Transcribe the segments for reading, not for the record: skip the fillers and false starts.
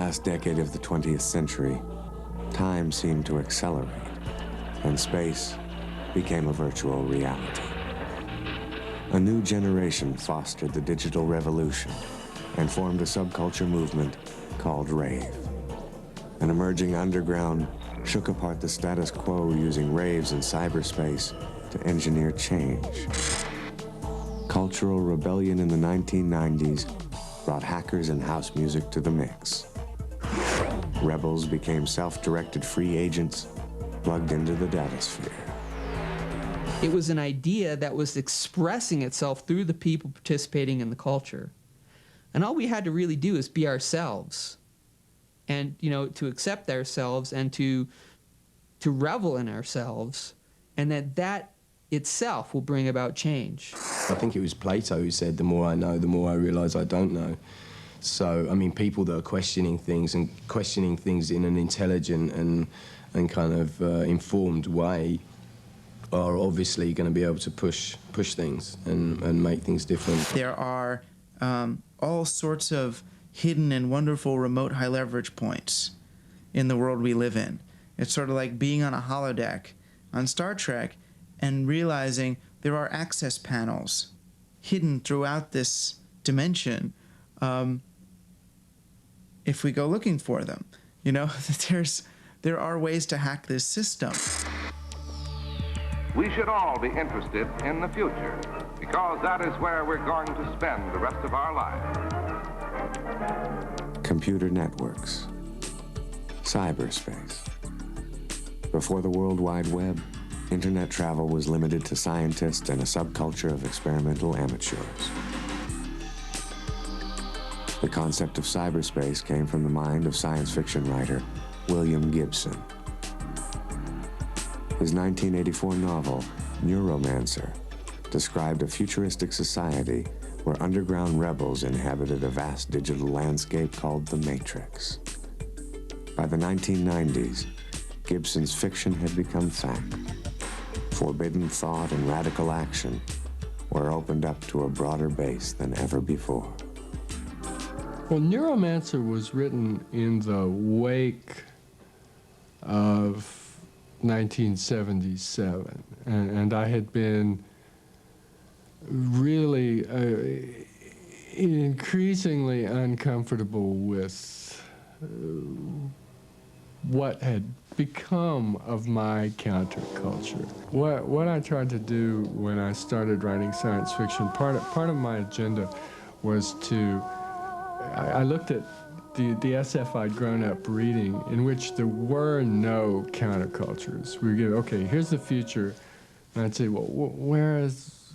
last decade of the 20th century, time seemed to accelerate, and space became a virtual reality. A new generation fostered the digital revolution and formed a subculture movement called Rave. An emerging underground shook apart the status quo using raves in cyberspace to engineer change. Cultural rebellion in the 1990s brought hackers and house music to the mix. Rebels became self-directed free agents plugged into the datasphere. It was an idea that was expressing itself through the people participating in the culture. And all we had to really do is be ourselves. And, you know, to accept ourselves and to revel in ourselves. And that itself will bring about change. I think it was Plato who said, the more I know, the more I realize I don't know. So, I mean, people that are questioning things and questioning things in an intelligent and kind of informed way are obviously going to be able to push things and make things different. There are all sorts of hidden and wonderful remote high leverage points in the world we live in. It's sort of like being on a holodeck on Star Trek and realizing there are access panels hidden throughout this dimension if we go looking for them. You know, there are ways to hack this system. We should all be interested in the future, because that is where we're going to spend the rest of our lives. Computer networks. Cyberspace. Before the World Wide Web, internet travel was limited to scientists and a subculture of experimental amateurs. The concept of cyberspace came from the mind of science fiction writer William Gibson. His 1984 novel, Neuromancer, described a futuristic society where underground rebels inhabited a vast digital landscape called the Matrix. By the 1990s, Gibson's fiction had become fact. Forbidden thought and radical action were opened up to a broader base than ever before. Well, Neuromancer was written in the wake of 1977, and I had been really increasingly uncomfortable with what had become of my counterculture. What I tried to do when I started writing science fiction, part of my agenda was to, I looked at the SF I'd grown up reading, in which there were no countercultures. We would get, okay, here's the future, and I'd say, well, where's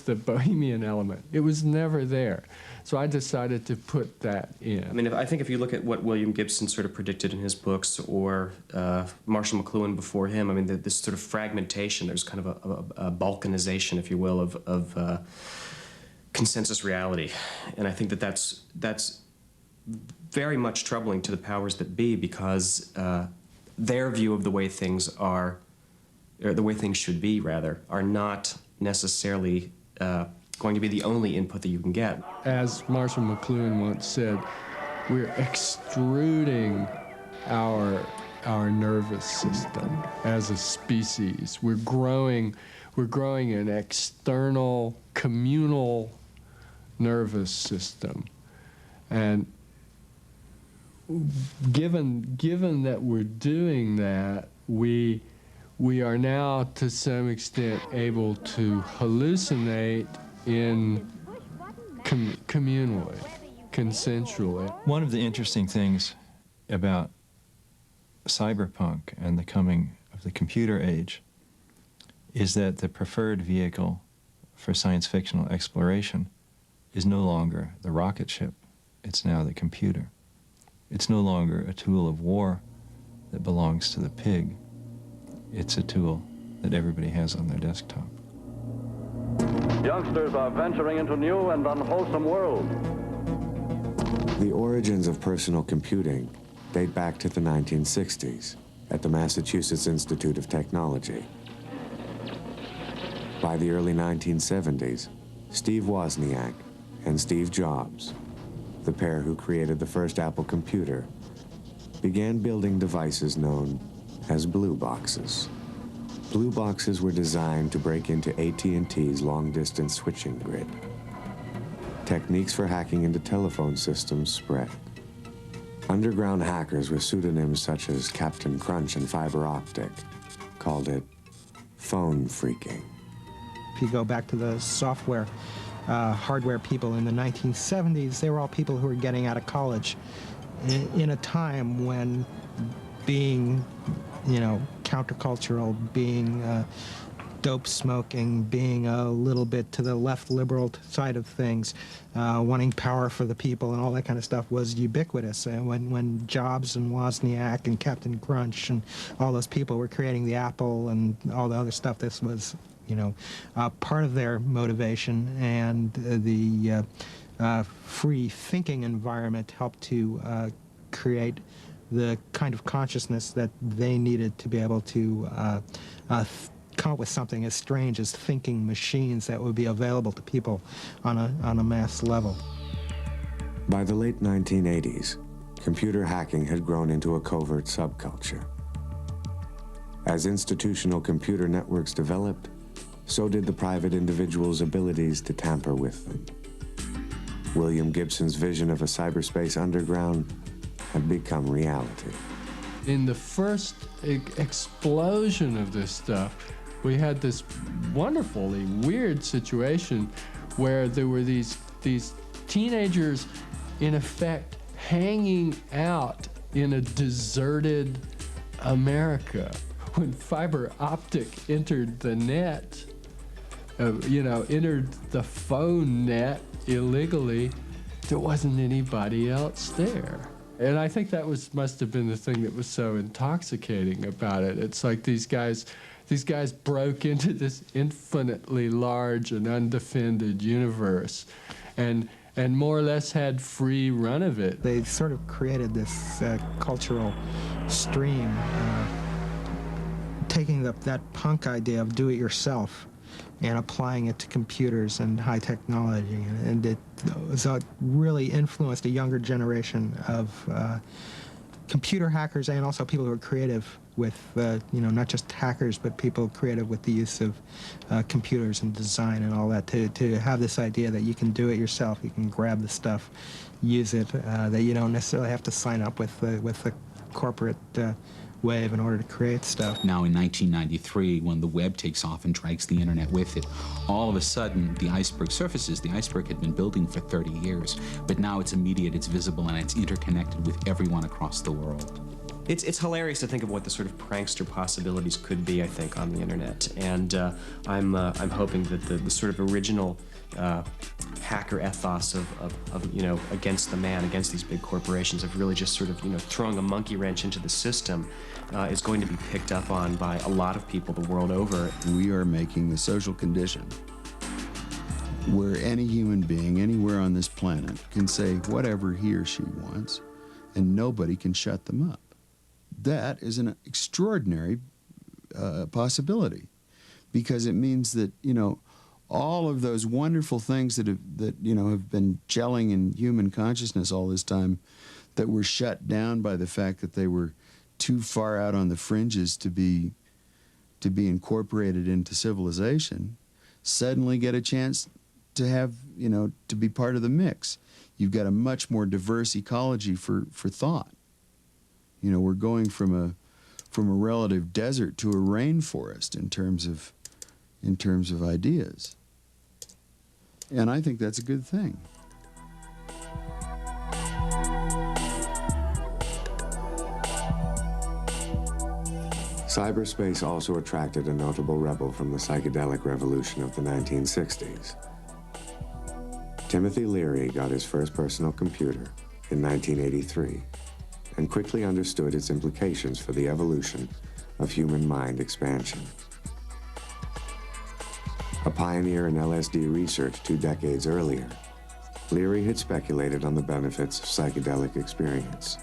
the bohemian element? It was never there. So I decided to put that in. I mean, I think if you look at what William Gibson sort of predicted in his books, or Marshall McLuhan before him, I mean, this sort of fragmentation, there's kind of a balkanization, if you will, of consensus reality. And I think that's very much troubling to the powers that be, because their view of the way things are, or the way things should be, rather, are not necessarily going to be the only input that you can get. As Marshall McLuhan once said, we're extruding our nervous system as a species. We're growing an external, communal nervous system. And given that we're doing that, we are now to some extent able to hallucinate in communally, consensually. One of the interesting things about cyberpunk and the coming of the computer age is that the preferred vehicle for science fictional exploration is no longer the rocket ship. It's now the computer. It's no longer a tool of war that belongs to the pig. It's a tool that everybody has on their desktop. Youngsters are venturing into new and unwholesome worlds. The origins of personal computing date back to the 1960s at the Massachusetts Institute of Technology. By the early 1970s, Steve Wozniak and Steve Jobs the pair who created the first Apple computer, began building devices known as blue boxes. Blue boxes were designed to break into AT&T's long-distance switching grid. Techniques for hacking into telephone systems spread. Underground hackers with pseudonyms such as Captain Crunch and Fiber Optic called it phone freaking. If you go back to the software, hardware people in the 1970s, they were all people who were getting out of college in a time when being, countercultural, being dope smoking, being a little bit to the left liberal side of things, wanting power for the people and all that kind of stuff was ubiquitous. And when Jobs and Wozniak and Captain Crunch and all those people were creating the Apple and all the other stuff, this was, part of their motivation, and the free thinking environment helped to create the kind of consciousness that they needed to be able to come up with something as strange as thinking machines that would be available to people on a mass level. By the late 1980s, computer hacking had grown into a covert subculture. As institutional computer networks developed, so did the private individual's abilities to tamper with them. William Gibson's vision of a cyberspace underground had become reality. In the first explosion of this stuff, we had this wonderfully weird situation where there were these teenagers, in effect, hanging out in a deserted America. When fiber optic entered the net, entered the phone net illegally, there wasn't anybody else there. And I think that must have been the thing that was so intoxicating about it. It's like these guys broke into this infinitely large and undefended universe and more or less had free run of it. They sort of created this cultural stream, taking that punk idea of do-it-yourself and applying it to computers and high technology. And it really influenced a younger generation of computer hackers and also people who are creative with, not just hackers, but people creative with the use of computers and design and all that, to have this idea that you can do it yourself, you can grab the stuff, use it, that you don't necessarily have to sign up with the corporate wave in order to create stuff. Now in 1993, when the web takes off and drags the internet with it, all of a sudden the iceberg surfaces. The iceberg had been building for 30 years, but now it's immediate, it's visible, and it's interconnected with everyone across the world. It's hilarious to think of what the sort of prankster possibilities could be, I think, on the internet. And I'm hoping that the sort of original hacker ethos of against the man, against these big corporations, of really just sort of throwing a monkey wrench into the system is going to be picked up on by a lot of people the world over. We are making the social condition where any human being anywhere on this planet can say whatever he or she wants, and nobody can shut them up. That is an extraordinary possibility, because it means that all of those wonderful things that have been gelling in human consciousness all this time, that were shut down by the fact that they were too far out on the fringes to be incorporated into civilization, suddenly get a chance to have to be part of the mix. You've got a much more diverse ecology for thought. We're going from a relative desert to a rainforest in terms of ideas. And I think that's a good thing. Cyberspace also attracted a notable rebel from the psychedelic revolution of the 1960s. Timothy Leary got his first personal computer in 1983 and quickly understood its implications for the evolution of human mind expansion. A pioneer in LSD research 2 decades earlier, Leary had speculated on the benefits of psychedelic experience.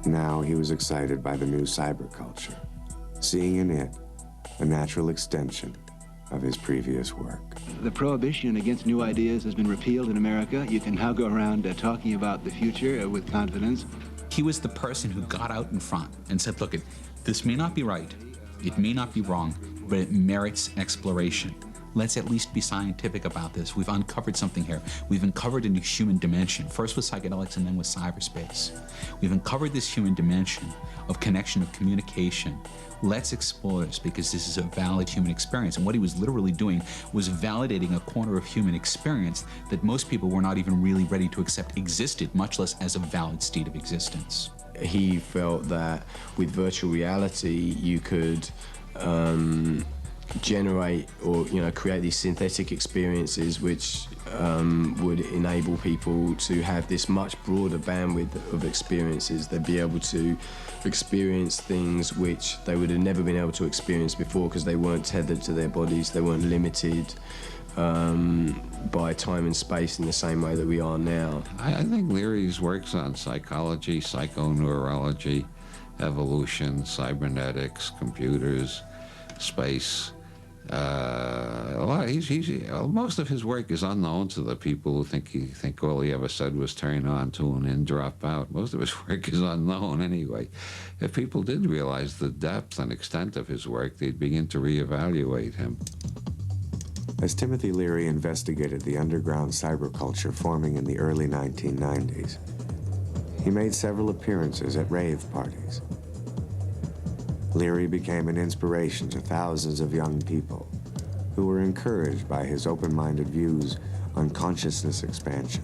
Now he was excited by the new cyberculture, seeing in it a natural extension of his previous work. The prohibition against new ideas has been repealed in America. You can now go around talking about the future with confidence. He was the person who got out in front and said, look, this may not be right, it may not be wrong, but it merits exploration. Let's at least be scientific about this. We've uncovered something here. We've uncovered a new human dimension, first with psychedelics and then with cyberspace. We've uncovered this human dimension of connection, of communication. Let's explore this because this is a valid human experience. And what he was literally doing was validating a corner of human experience that most people were not even really ready to accept existed, much less as a valid state of existence. He felt that with virtual reality, you could generate or create these synthetic experiences which would enable people to have this much broader bandwidth of experiences. They'd be able to experience things which they would have never been able to experience before because they weren't tethered to their bodies, they weren't limited by time and space in the same way that we are now. I think Leary's works on psychology, psychoneurology, evolution, cybernetics, computers, space. Most of his work is unknown to the people who think all he ever said was turn on, tune in, drop out. Most of his work is unknown anyway. If people did realize the depth and extent of his work, they'd begin to reevaluate him. As Timothy Leary investigated the underground cyberculture forming in the early 1990s, he made several appearances at rave parties. Leary became an inspiration to thousands of young people who were encouraged by his open-minded views on consciousness expansion.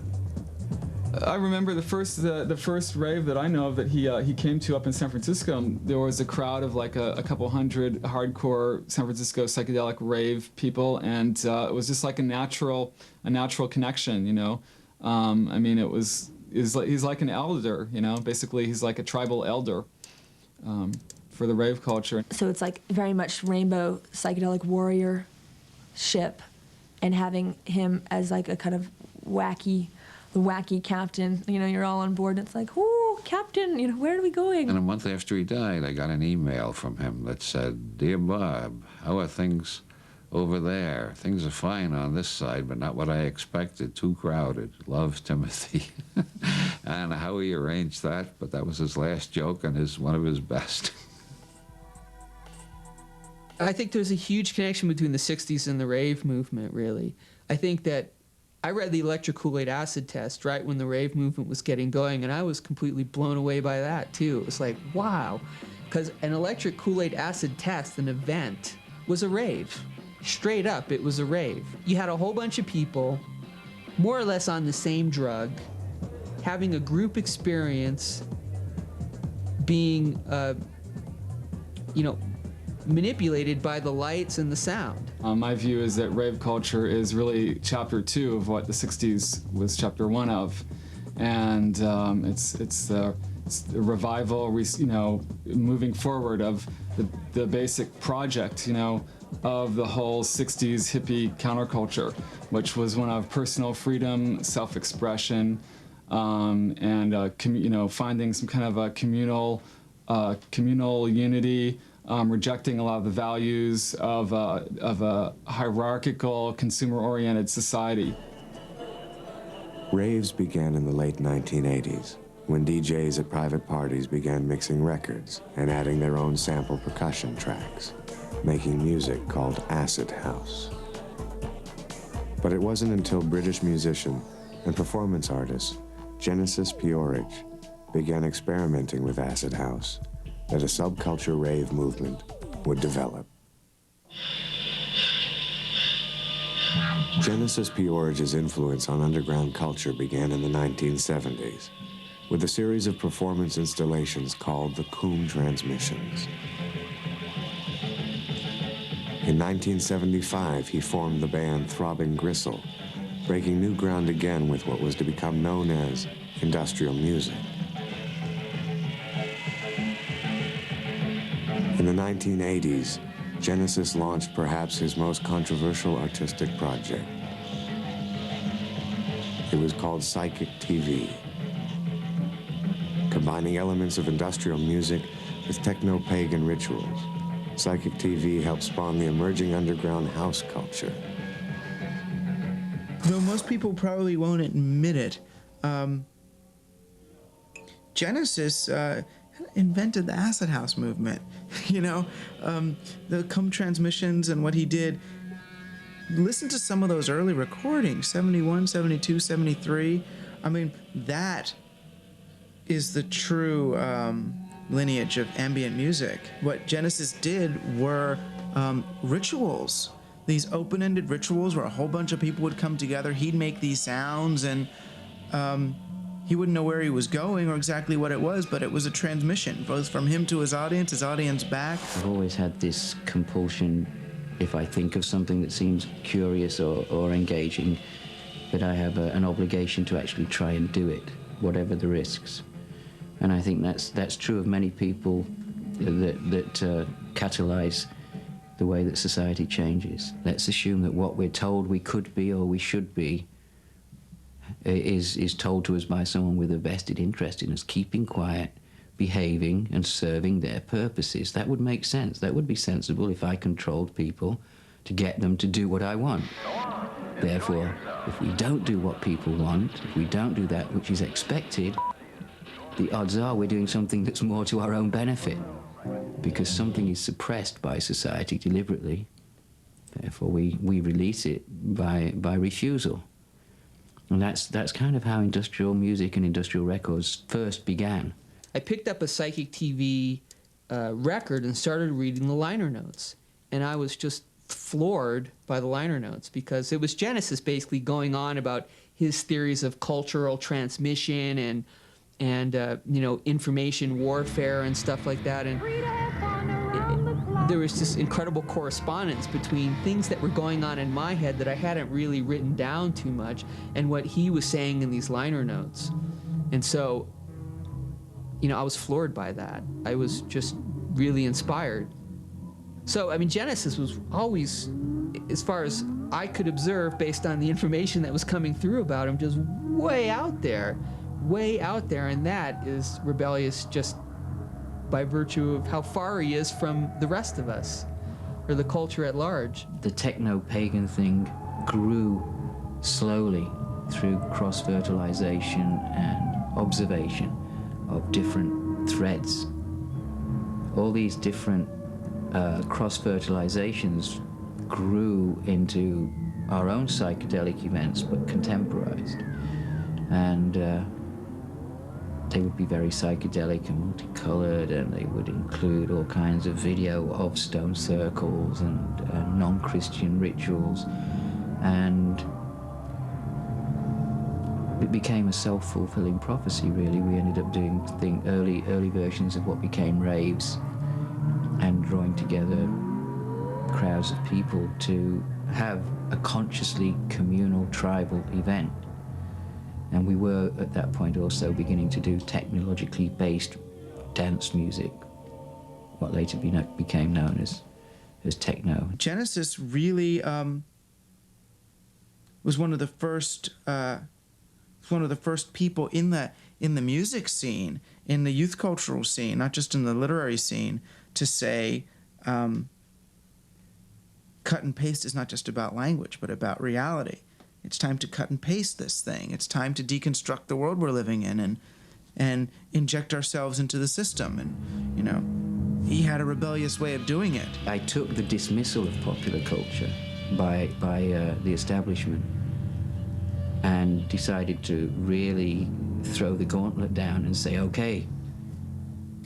I remember the first rave that I know of that he came to up in San Francisco. There was a crowd of like a couple hundred hardcore San Francisco psychedelic rave people, and it was just like a natural connection, you know. I mean, he's like an elder, you know. Basically, he's like a tribal elder for the rave culture. So it's like very much rainbow psychedelic warrior ship, and having him as like a kind of wacky captain, you know, you're all on board and it's like, ooh, captain, you know, where are we going? And a month after he died, I got an email from him that said, "Dear Bob, how are things over there? Things are fine on this side, but not what I expected. Too crowded. Love, Timothy." I don't know how he arranged that, but that was his last joke and one of his best. I think there's a huge connection between the 60s and the rave movement, really. I think that I read the electric Kool-Aid acid test right when the rave movement was getting going, and I was completely blown away by that, too. It was like, wow. Because an electric Kool-Aid acid test, an event, was a rave. Straight up, it was a rave. You had a whole bunch of people, more or less on the same drug, having a group experience, being, manipulated by the lights and the sound. My view is that rave culture is really chapter 2 of what the 60s was chapter 1 of. And it's the revival, moving forward of the basic project, of the whole 60s hippie counterculture, which was one of personal freedom, self-expression, and finding some kind of a communal unity, rejecting a lot of the values of a hierarchical, consumer-oriented society. Raves began in the late 1980s, when DJs at private parties began mixing records and adding their own sample percussion tracks, making music called acid house. But it wasn't until British musician and performance artist Genesis P-Orridge began experimenting with acid house that a subculture rave movement would develop. Genesis P-Orridge's influence on underground culture began in the 1970s with a series of performance installations called the Coombe Transmissions. In 1975, he formed the band Throbbing Gristle, breaking new ground again with what was to become known as industrial music. In the 1980s, Genesis launched perhaps his most controversial artistic project. It was called Psychic TV, combining elements of industrial music with techno-pagan rituals. Psychic TV helped spawn the emerging underground house culture. Though most people probably won't admit it, Genesis invented the acid house movement. You know, the cum transmissions and what he did. Listen to some of those early recordings, 71, 72, 73. I mean, that is the true lineage of ambient music. What Genesis did were rituals. These open-ended rituals where a whole bunch of people would come together. He'd make these sounds, and he wouldn't know where he was going or exactly what it was, but it was a transmission, both from him to his audience back. I've always had this compulsion, if I think of something that seems curious or engaging, that I have an obligation to actually try and do it, whatever the risks. And I think that's true of many people that catalyze the way that society changes. Let's assume that what we're told we could be or we should be is told to us by someone with a vested interest in us keeping quiet, behaving and serving their purposes. That would make sense. That would be sensible if I controlled people to get them to do what I want. Therefore, if we don't do what people want, if we don't do that which is expected, the odds are we're doing something that's more to our own benefit, because something is suppressed by society deliberately. Therefore, we release it by refusal. And that's kind of how industrial music and industrial records first began. I picked up a Psychic TV record and started reading the liner notes. And I was just floored by the liner notes, because it was Genesis basically going on about his theories of cultural transmission and you know, information warfare and stuff like that. And there was this incredible correspondence between things that were going on in my head that I hadn't really written down too much and what he was saying in these liner notes. And so, you know, I was floored by that. I was just really inspired. So, I mean, Genesis was always, as far as I could observe based on the information that was coming through about him, just way out there, and that is rebellious just by virtue of how far he is from the rest of us, or the culture at large. The techno-pagan thing grew slowly through cross-fertilization and observation of different threads. All these different cross-fertilizations grew into our own psychedelic events, but contemporized. And they would be very psychedelic and multicolored, and they would include all kinds of video of stone circles and non-Christian rituals. And it became a self-fulfilling prophecy, really. We ended up doing early versions of what became raves, and drawing together crowds of people to have a consciously communal tribal event. And we were, at that point, also beginning to do technologically based dance music, what later became known as techno. Genesis really was one of the first people in the music scene, in the youth cultural scene, not just in the literary scene, to say cut and paste is not just about language, but about reality. It's time to cut and paste this thing. It's time to deconstruct the world we're living in and inject ourselves into the system. And, you know, he had a rebellious way of doing it. I took the dismissal of popular culture by the establishment and decided to really throw the gauntlet down and say, okay,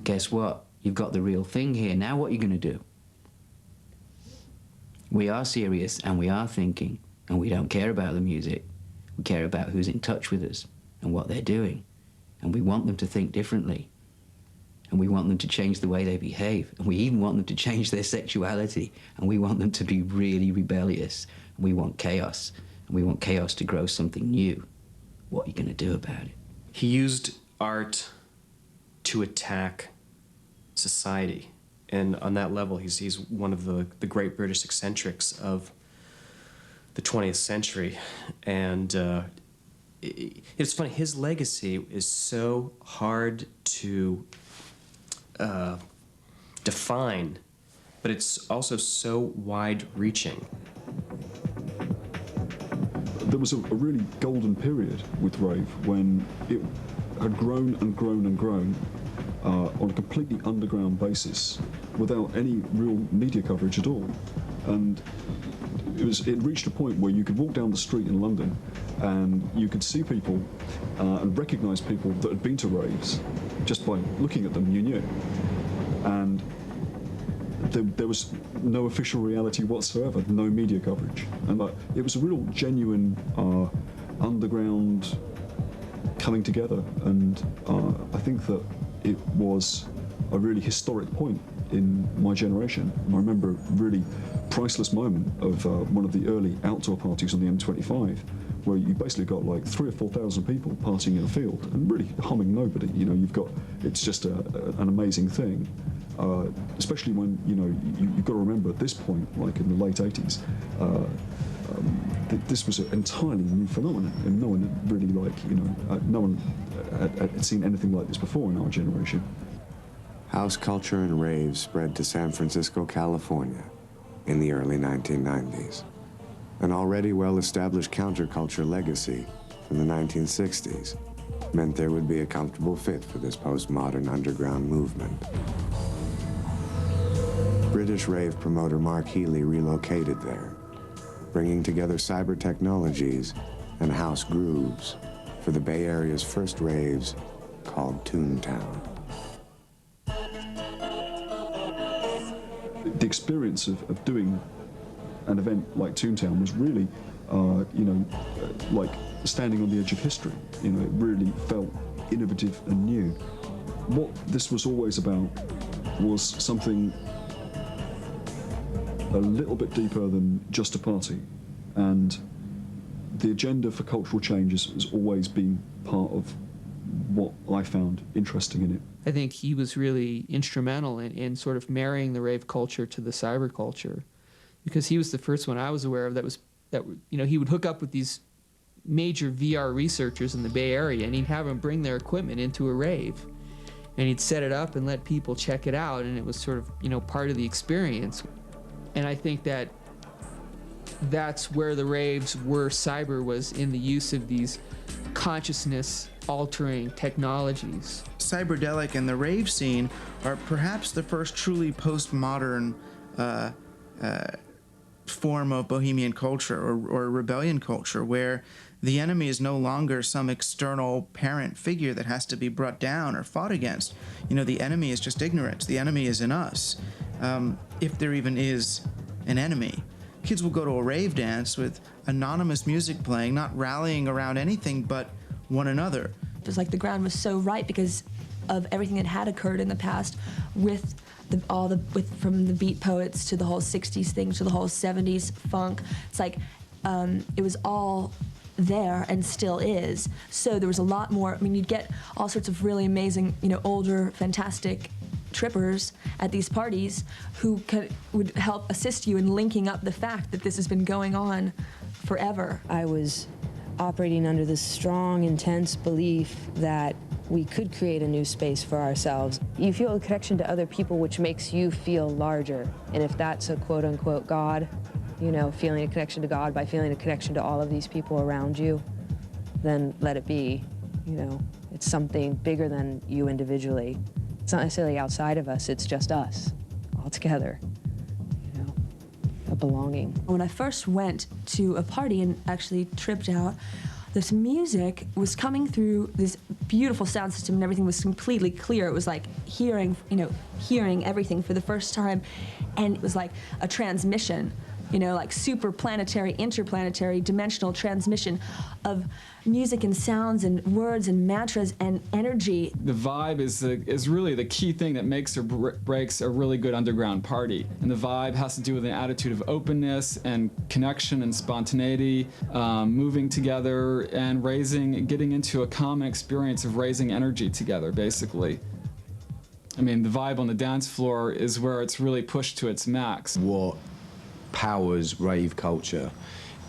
guess what? You've got the real thing here. Now what are you going to do? We are serious and we are thinking. And we don't care about the music. We care about who's in touch with us and what they're doing. And we want them to think differently. And we want them to change the way they behave. And we even want them to change their sexuality. And we want them to be really rebellious. And we want chaos. And we want chaos to grow something new. What are you going to do about it? He used art to attack society. And on that level, he's one of the great British eccentrics of the 20th century. And it's funny, his legacy is so hard to define but it's also so wide-reaching. There was a really golden period with Rave when it had grown and grown and grown on a completely underground basis without any real media coverage at all. And it reached a point where you could walk down the street in London and you could see people and recognise people that had been to raves just by looking at them. You knew. And there was no official reality whatsoever, no media coverage, and it was a real genuine underground coming together. And I think that it was a really historic point in my generation. I remember a really priceless moment of one of the early outdoor parties on the M25, where you basically got like 3,000 or 4,000 people partying in a field and really harming nobody. You know, it's just an amazing thing. Especially when, you know, you've got to remember at this point, like in the late 80s, this was an entirely new phenomenon, and no one had really, like, you know, no one had seen anything like this before in our generation. House culture and rave spread to San Francisco, California in the early 1990s. An already well-established counterculture legacy from the 1960s meant there would be a comfortable fit for this postmodern underground movement. British rave promoter Mark Healy relocated there, bringing together cyber technologies and house grooves for the Bay Area's first raves called Toontown. The experience of doing an event like Toontown was really, you know, like standing on the edge of history. You know, it really felt innovative and new. What this was always about was something a little bit deeper than just a party, and the agenda for cultural change has always been part of what I found interesting in it. I think he was really instrumental in sort of marrying the rave culture to the cyberculture, because he was the first one I was aware of that you know, he would hook up with these major VR researchers in the Bay Area, and he'd have them bring their equipment into a rave, and he'd set it up and let people check it out, and it was sort of, you know, part of the experience. And I think that that's where the raves were cyber, was in the use of these consciousness-altering technologies. Cyberdelic and the rave scene are perhaps the first truly postmodern form of bohemian culture or rebellion culture, where the enemy is no longer some external parent figure that has to be brought down or fought against. You know, the enemy is just ignorance. The enemy is in us. If there even is an enemy. Kids will go to a rave dance with anonymous music playing, not rallying around anything but one another. It was like the ground was so right because of everything that had occurred in the past, with from the beat poets to the whole 60s thing to the whole 70s funk. It's like it was all there and still is. So there was a lot more. I mean, you'd get all sorts of really amazing, you know, older, fantastic trippers at these parties who would help assist you in linking up the fact that this has been going on forever. I was operating under this strong, intense belief that we could create a new space for ourselves. You feel a connection to other people, which makes you feel larger. And if that's a quote-unquote God, you know, feeling a connection to God by feeling a connection to all of these people around you, then let it be. You know, it's something bigger than you individually. It's not necessarily outside of us, it's just us, all together, you know, a belonging. When I first went to a party and actually tripped out, this music was coming through this beautiful sound system and everything was completely clear. It was like hearing everything for the first time, and it was like a transmission, you know, like super planetary, interplanetary, dimensional transmission of music and sounds and words and mantras and energy. The vibe is really the key thing that makes or breaks a really good underground party. And the vibe has to do with an attitude of openness and connection and spontaneity, moving together and getting into a common experience of raising energy together, basically. I mean, the vibe on the dance floor is where it's really pushed to its max. What powers rave culture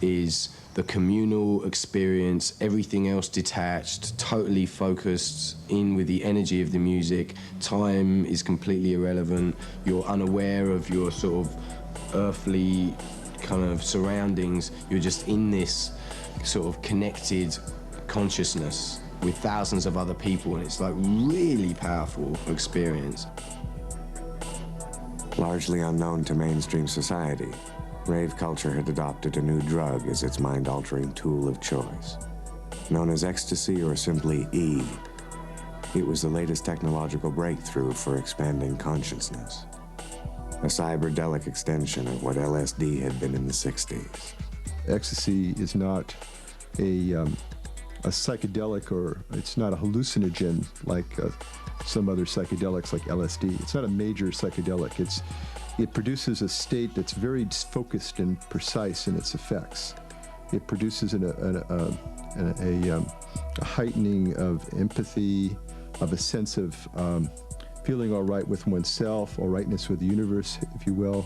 is the communal experience, everything else detached, totally focused in with the energy of the music. Time is completely irrelevant. You're unaware of your sort of earthly kind of surroundings. You're just in this sort of connected consciousness with thousands of other people, and it's like really powerful experience. Largely unknown to mainstream society, rave culture had adopted a new drug as its mind-altering tool of choice. Known as Ecstasy or simply E, it was the latest technological breakthrough for expanding consciousness. A cyberdelic extension of what LSD had been in the 60s. Ecstasy is not a psychedelic, or it's not a hallucinogen like some other psychedelics like LSD. It's not a major psychedelic. It produces a state that's very focused and precise in its effects. It produces a heightening of empathy, of a sense of feeling all right with oneself, all rightness with the universe, if you will.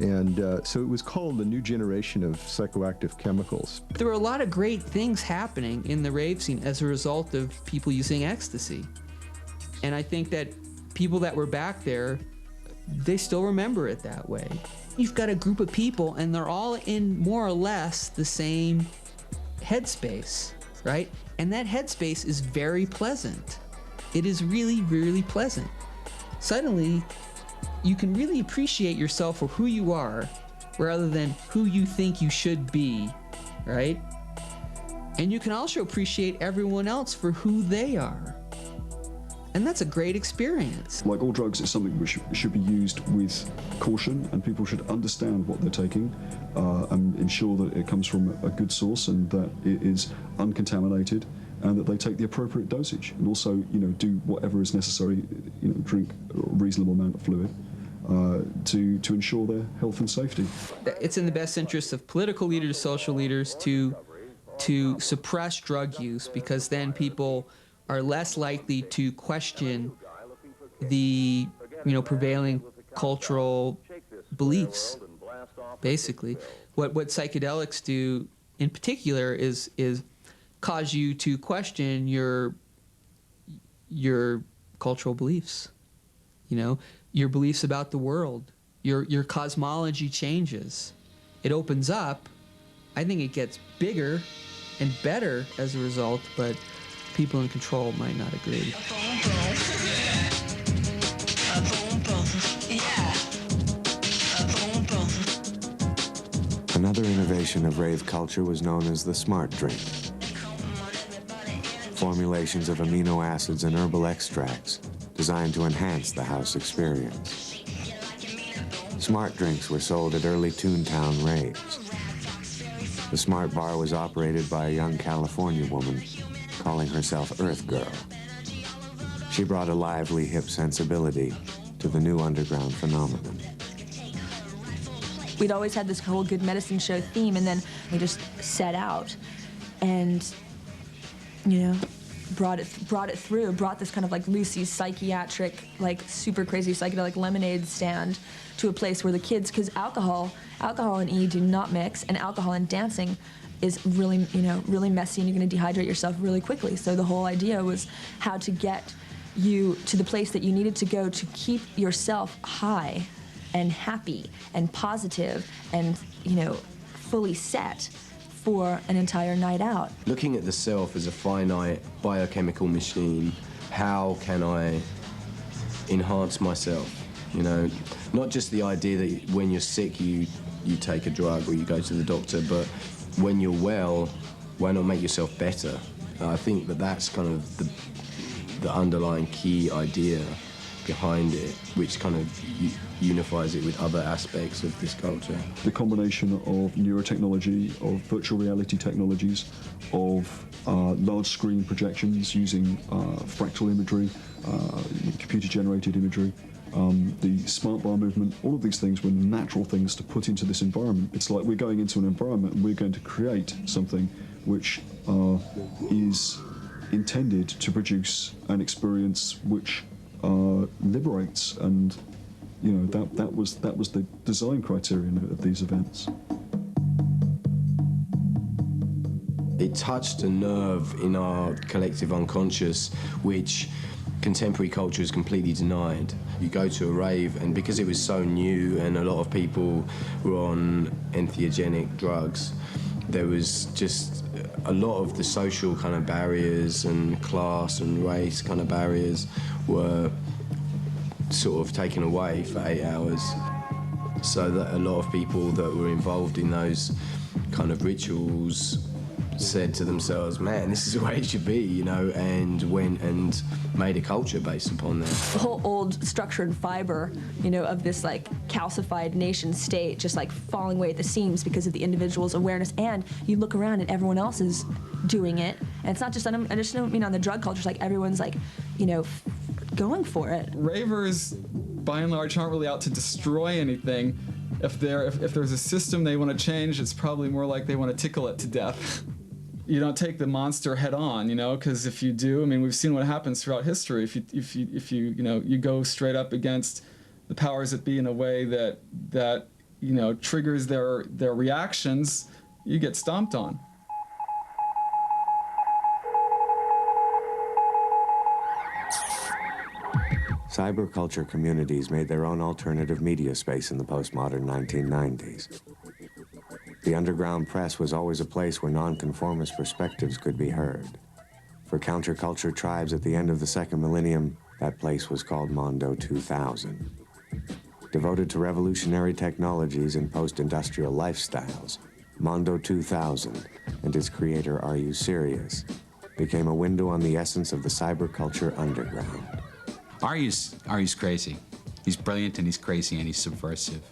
And so it was called the new generation of psychoactive chemicals. There were a lot of great things happening in the rave scene as a result of people using ecstasy. And I think that people that were back there, they still remember it that way. You've got a group of people and they're all in more or less the same headspace, right? And that headspace is very pleasant. It is really, really pleasant. Suddenly, you can really appreciate yourself for who you are rather than who you think you should be, right? And you can also appreciate everyone else for who they are. And that's a great experience. Like all drugs, it's something which should be used with caution, and people should understand what they're taking and ensure that it comes from a good source and that it is uncontaminated, and that they take the appropriate dosage, and also, do whatever is necessary, drink a reasonable amount of fluid to ensure their health and safety. It's in the best interest of political leaders, social leaders to suppress drug use, because then people are less likely to question the prevailing cultural beliefs. Basically, what psychedelics do in particular is cause you to question your cultural beliefs, your beliefs about the world. Your cosmology changes. It opens up. I think it gets bigger and better as a result, but people in control might not agree. Another innovation of rave culture was known as the smart drink. Formulations of amino acids and herbal extracts designed to enhance the house experience. Smart drinks were sold at early Toontown raves. The Smart Bar was operated by a young California woman calling herself Earth Girl. She brought a lively, hip sensibility to the new underground phenomenon. We'd always had this whole good medicine show theme, and then we just set out and, brought this kind of like Lucy's psychiatric, like super crazy psychedelic lemonade stand to a place where the kids, because alcohol and E do not mix, and alcohol and dancing is really, really messy, and you're going to dehydrate yourself really quickly. So the whole idea was how to get you to the place that you needed to go to keep yourself high and happy and positive and, fully set for an entire night out. Looking at the self as a finite biochemical machine, how can I enhance myself? Not just the idea that when you're sick you take a drug or you go to the doctor, but when you're well, why not make yourself better? I think that's kind of the underlying key idea behind it, which kind of unifies it with other aspects of this culture. The combination of neurotechnology, of virtual reality technologies, of large screen projections using fractal imagery, computer-generated imagery, the smart bar movement, all of these things were natural things to put into this environment. It's like we're going into an environment and we're going to create something which is intended to produce an experience which liberates, and that was the design criterion of these events. it touched a nerve in our collective unconscious, which contemporary culture is completely denied. You go to a rave, and because it was so new and a lot of people were on entheogenic drugs, there was just a lot of the social kind of barriers and class and race kind of barriers were sort of taken away for 8 hours. So that a lot of people that were involved in those kind of rituals said to themselves, man, this is the way it should be, you know, and went and made a culture based upon that. The whole old structured fiber, you know, of this like calcified nation state just like falling away at the seams because of the individual's awareness. And you look around and everyone else is doing it. And it's not just, I just don't mean on the drug culture, it's like everyone's like, you know, going for it. Ravers, by and large, aren't really out to destroy anything. If there's a system they want to change, it's probably more like they want to tickle it to death. You don't take the monster head on, you know, because if you do, I mean, we've seen what happens throughout history. If you go straight up against the powers that be in a way that you know triggers their reactions, you get stomped on. Cyberculture communities made their own alternative media space in the postmodern 1990s. The underground press was always a place where nonconformist perspectives could be heard. For counterculture tribes at the end of the second millennium, that place was called Mondo 2000. Devoted to revolutionary technologies and post-industrial lifestyles, Mondo 2000 and its creator, Are You Serious?, became a window on the essence of the cyberculture underground. Aryu's crazy. He's brilliant and he's crazy and he's subversive.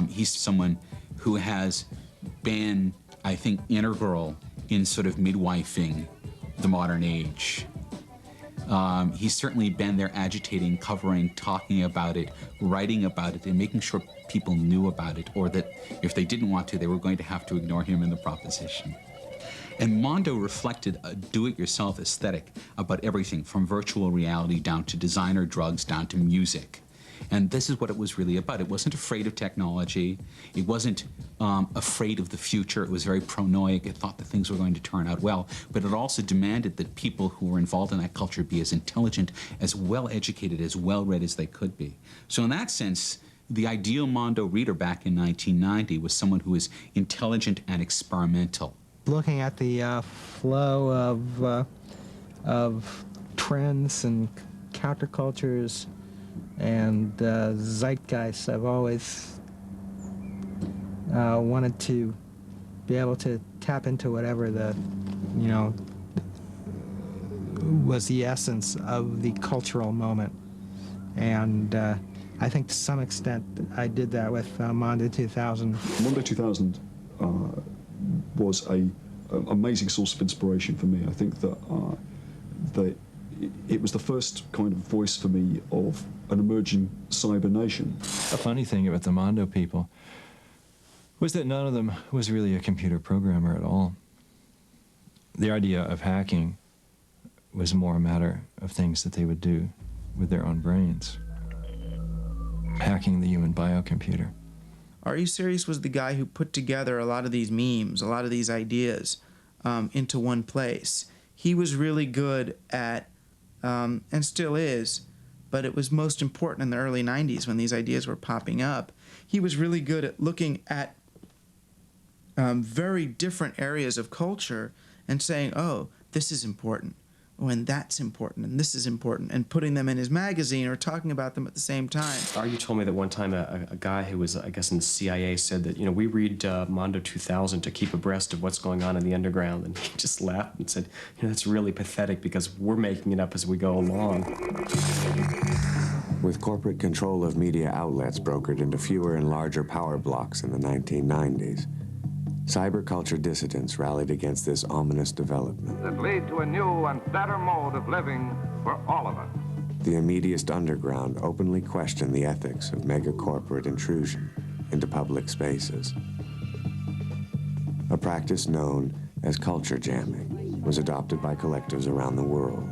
He's someone who has been, I think, integral in sort of midwifing the modern age. He's certainly been there agitating, covering, talking about it, writing about it, and making sure people knew about it, or that if they didn't want to, they were going to have to ignore him in the proposition. And Mondo reflected a do-it-yourself aesthetic about everything from virtual reality down to designer drugs down to music. And this is what it was really about. It wasn't afraid of technology. It wasn't afraid of the future. It was very pronoic. It thought that things were going to turn out well. But it also demanded that people who were involved in that culture be as intelligent, as well-educated, as well-read as they could be. So in that sense, the ideal Mondo reader back in 1990 was someone who was intelligent and experimental. Looking at the flow of trends and countercultures and zeitgeists, I've always wanted to be able to tap into whatever was the essence of the cultural moment. And I think to some extent I did that with Mondo 2000. Mondo 2000 was an amazing source of inspiration for me. I think that it was the first kind of voice for me of an emerging cyber nation. A funny thing about the Mondo people was that none of them was really a computer programmer at all. The idea of hacking was more a matter of things that they would do with their own brains. Hacking the human biocomputer. Are You Serious was the guy who put together a lot of these memes, a lot of these ideas into one place. He was really good at, and still is, but it was most important in the early 90s when these ideas were popping up. He was really good at looking at very different areas of culture and saying, oh, this is important, oh, and that's important, and this is important, and putting them in his magazine or talking about them at the same time. You told me that one time a guy who was, I guess, in the CIA said that, we read Mondo 2000 to keep abreast of what's going on in the underground, and he just laughed and said, that's really pathetic because we're making it up as we go along. With corporate control of media outlets brokered into fewer and larger power blocks in the 1990s, cyberculture dissidents rallied against this ominous development. That lead to a new and better mode of living for all of us. The immediate underground openly questioned the ethics of mega-corporate intrusion into public spaces. A practice known as culture jamming was adopted by collectives around the world.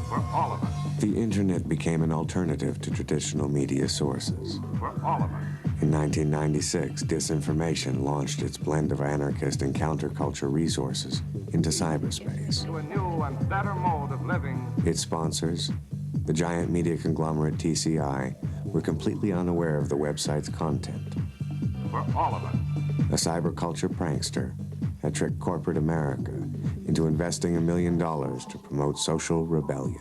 For all of us. The internet became an alternative to traditional media sources. For all of us. In 1996, Disinformation launched its blend of anarchist and counterculture resources into cyberspace. To a new and better mode of living. Its sponsors, the giant media conglomerate TCI, were completely unaware of the website's content. For all of us. A cyberculture prankster had tricked corporate America into investing $1 million to promote social rebellion.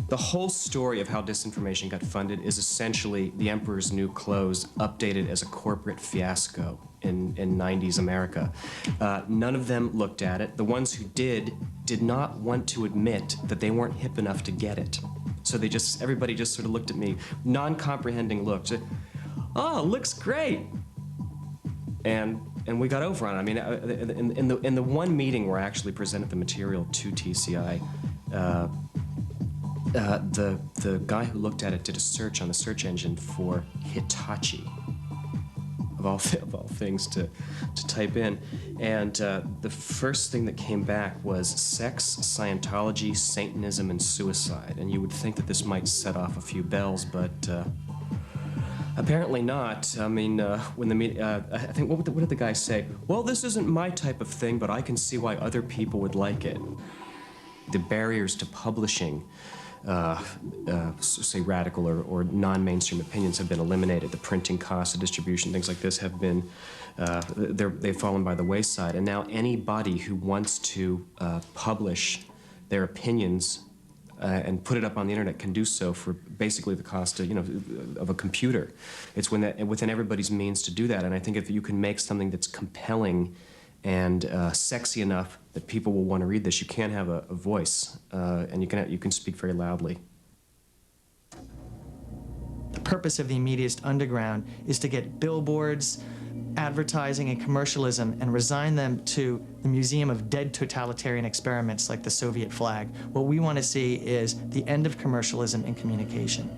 The whole story of how Disinformation got funded is essentially the Emperor's New Clothes updated as a corporate fiasco in 90s America. None of them looked at it. The ones who did not want to admit that they weren't hip enough to get it. So everybody just sort of looked at me, non-comprehending look. Oh, looks great. And we got over on it. I mean, in the one meeting where I actually presented the material to TCI, the guy who looked at it did a search on the search engine for Hitachi, of all things to type in, and the first thing that came back was sex, Scientology, Satanism, and suicide. And you would think that this might set off a few bells, but apparently not. I mean, when the meeting, I think, what did the guy say? Well, this isn't my type of thing, but I can see why other people would like it. The barriers to publishing, say radical or non-mainstream opinions have been eliminated. The printing costs, the distribution, things like this have been, they've fallen by the wayside. And now anybody who wants to publish their opinions and put it up on the internet can do so for basically the cost of a computer. It's within everybody's means to do that. And I think if you can make something that's compelling and sexy enough that people will want to read this, you can have a voice, and you can speak very loudly. The purpose of the immediate underground is to get billboards, advertising, and commercialism and resign them to the museum of dead totalitarian experiments like the Soviet flag. What we want to see is the end of commercialism in communication.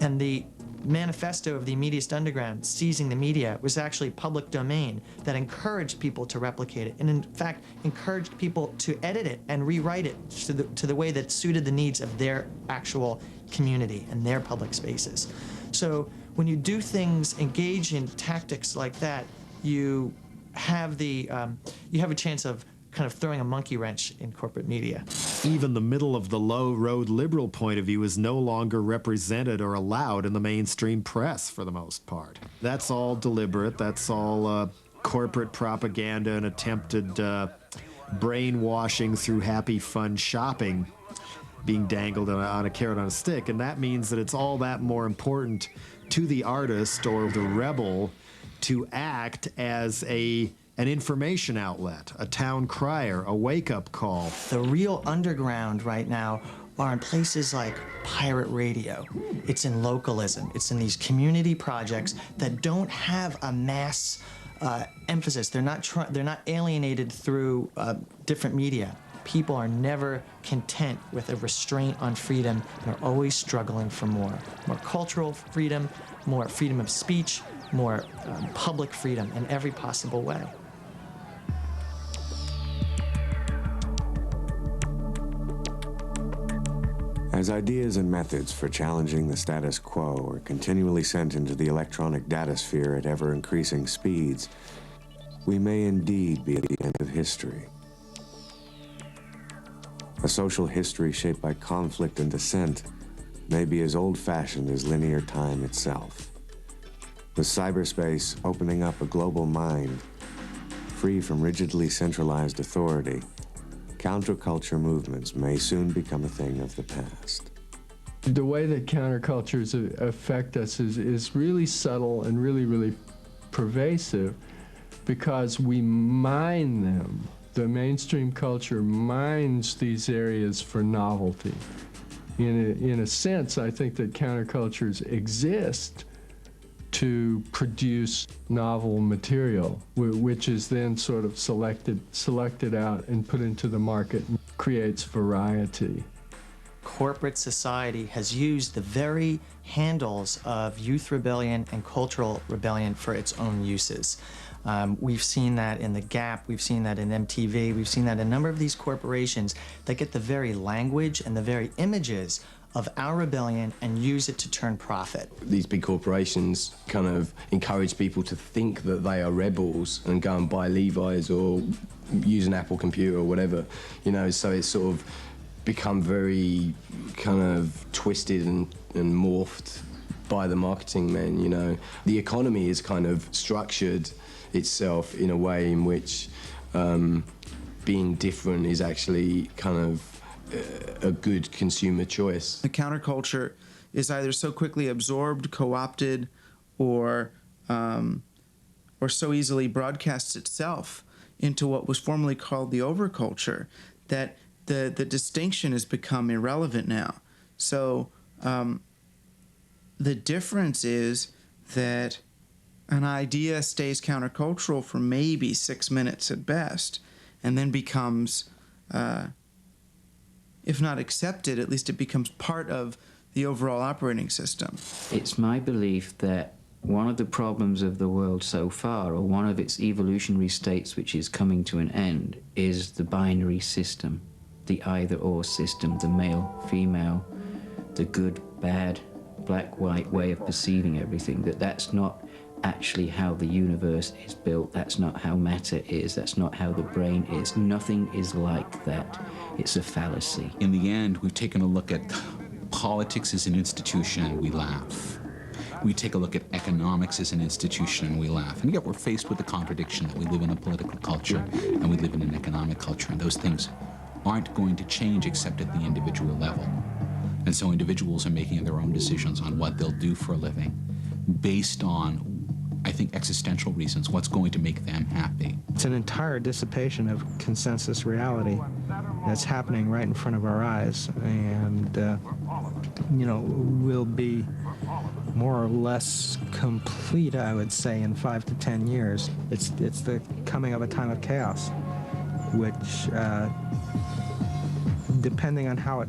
And the manifesto of the immediate underground, Seizing the Media, was actually public domain that encouraged people to replicate it, and in fact encouraged people to edit it and rewrite it to the way that suited the needs of their actual community and their public spaces. So when you do things, engage in tactics like that, you have a chance of kind of throwing a monkey wrench in corporate media. Even the middle of the low road liberal point of view is no longer represented or allowed in the mainstream press for the most part. That's all deliberate. That's all corporate propaganda and attempted brainwashing through happy, fun shopping being dangled on a carrot on a stick. And that means that it's all that more important to the artist or the rebel to act as an information outlet, a town crier, a wake-up call. The real underground right now are in places like pirate radio. It's in localism. It's in these community projects that don't have a mass emphasis. They're not alienated through different media. People are never content with a restraint on freedom. They're always struggling for more cultural freedom, more freedom of speech, more public freedom in every possible way. As ideas and methods for challenging the status quo are continually sent into the electronic datasphere at ever-increasing speeds, we may indeed be at the end of history. A social history shaped by conflict and dissent may be as old-fashioned as linear time itself. With cyberspace opening up a global mind, free from rigidly centralized authority, counterculture movements may soon become a thing of the past. The way that countercultures affect us is really subtle and really, really pervasive because we mine them. The mainstream culture mines these areas for novelty. In a sense, I think that countercultures exist to produce novel material, which is then sort of selected out and put into the market and creates variety. Corporate society has used the very handles of youth rebellion and cultural rebellion for its own uses. We've seen that in The Gap, we've seen that in MTV, we've seen that in a number of these corporations that get the very language and the very images of our rebellion and use it to turn profit. These big corporations kind of encourage people to think that they are rebels and go and buy Levi's or use an Apple computer or whatever, you know, so it's sort of become very kind of twisted and morphed by the marketing men, you know. The economy is kind of structured itself in a way in which being different is actually kind of a good consumer choice. The counterculture is either so quickly absorbed, co-opted, or so easily broadcasts itself into what was formerly called the overculture that the distinction has become irrelevant now. So the difference is that an idea stays countercultural for maybe 6 minutes at best, and then becomes, if not accepted, at least it becomes part of the overall operating system. It's my belief that one of the problems of the world so far, or one of its evolutionary states which is coming to an end, is the binary system, the either-or system, the male-female, the good, bad, black-white way of perceiving everything, that's not actually how the universe is built, that's not how matter is, that's not how the brain is. Nothing is like that. It's a fallacy. In the end, we've taken a look at politics as an institution and we laugh. We take a look at economics as an institution and we laugh. And yet we're faced with the contradiction that we live in a political culture and we live in an economic culture, and those things aren't going to change except at the individual level. And so individuals are making their own decisions on what they'll do for a living based on, I think, existential reasons, what's going to make them happy. It's an entire dissipation of consensus reality that's happening right in front of our eyes, and you know, will be more or less complete, I would say, in 5 to 10 years. It's the coming of a time of chaos, which, depending on how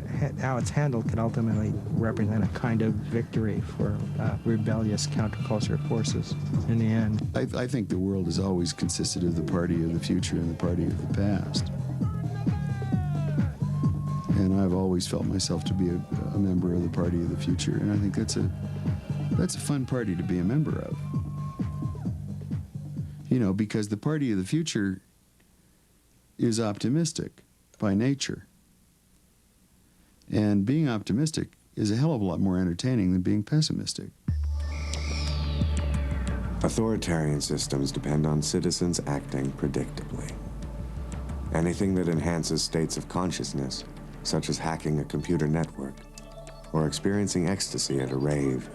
it's handled, could ultimately represent a kind of victory for rebellious counterculture forces in the end. I think the world has always consisted of the party of the future and the party of the past. And I've always felt myself to be a member of the party of the future, and I think that's a fun party to be a member of. You know, because the party of the future is optimistic by nature. And being optimistic is a hell of a lot more entertaining than being pessimistic. Authoritarian systems depend on citizens acting predictably. Anything that enhances states of consciousness, such as hacking a computer network, or experiencing ecstasy at a rave,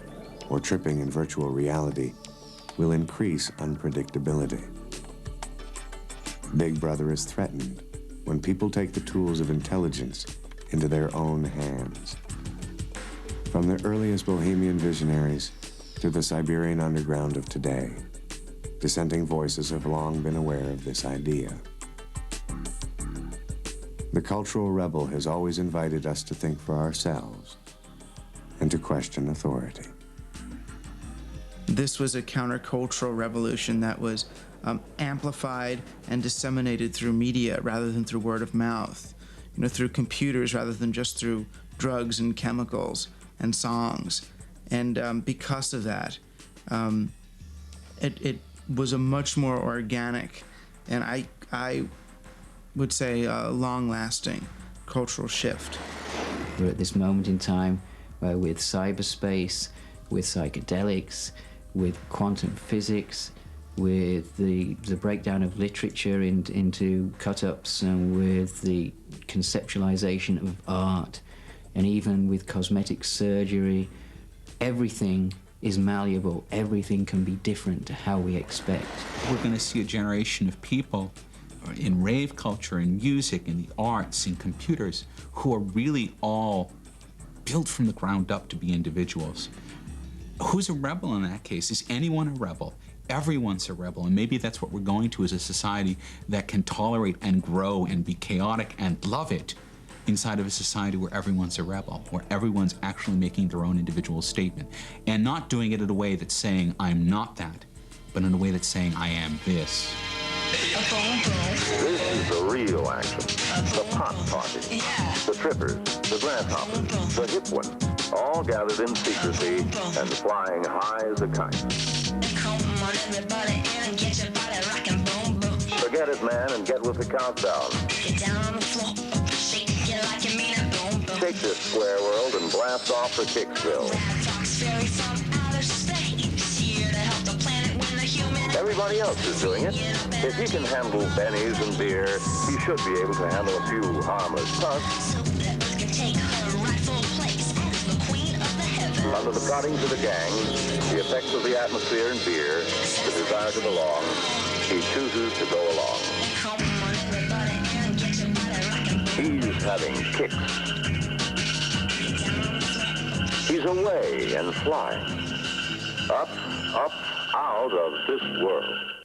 or tripping in virtual reality, will increase unpredictability. Big Brother is threatened when people take the tools of intelligence into their own hands. From the earliest Bohemian visionaries to the Siberian underground of today, dissenting voices have long been aware of this idea. The cultural rebel has always invited us to think for ourselves and to question authority. This was a countercultural revolution that was amplified and disseminated through media rather than through word of mouth. You know, through computers rather than just through drugs and chemicals and songs. And because of that, it was a much more organic and I would say long-lasting cultural shift. We're at this moment in time where with cyberspace, with psychedelics, with quantum physics, with the breakdown of literature into cut-ups, and with the conceptualization of art, and even with cosmetic surgery, everything is malleable. Everything can be different to how we expect. We're going to see a generation of people in rave culture, in music, in the arts, in computers, who are really all built from the ground up to be individuals. Who's a rebel in that case? Is anyone a rebel? Everyone's a rebel, and maybe that's what we're going to as a society that can tolerate and grow and be chaotic and love it inside of a society where everyone's a rebel, where everyone's actually making their own individual statement, and not doing it in a way that's saying, I'm not that, but in a way that's saying, I am this. This is the real action. The pot party, the trippers, the grasshoppers, the hip ones, all gathered in secrecy and flying high as a kite. Forget it, man, and get with the countdown. Take this square world and blast off for Kicksville. Everybody else is doing it. If he can handle bennies and beer, he should be able to handle a few harmless puffs. Under the proddings of the gang, the effects of the atmosphere and beer, the desire to belong, he chooses to go along. He's having kicks. He's away and flying. Up, up, out of this world.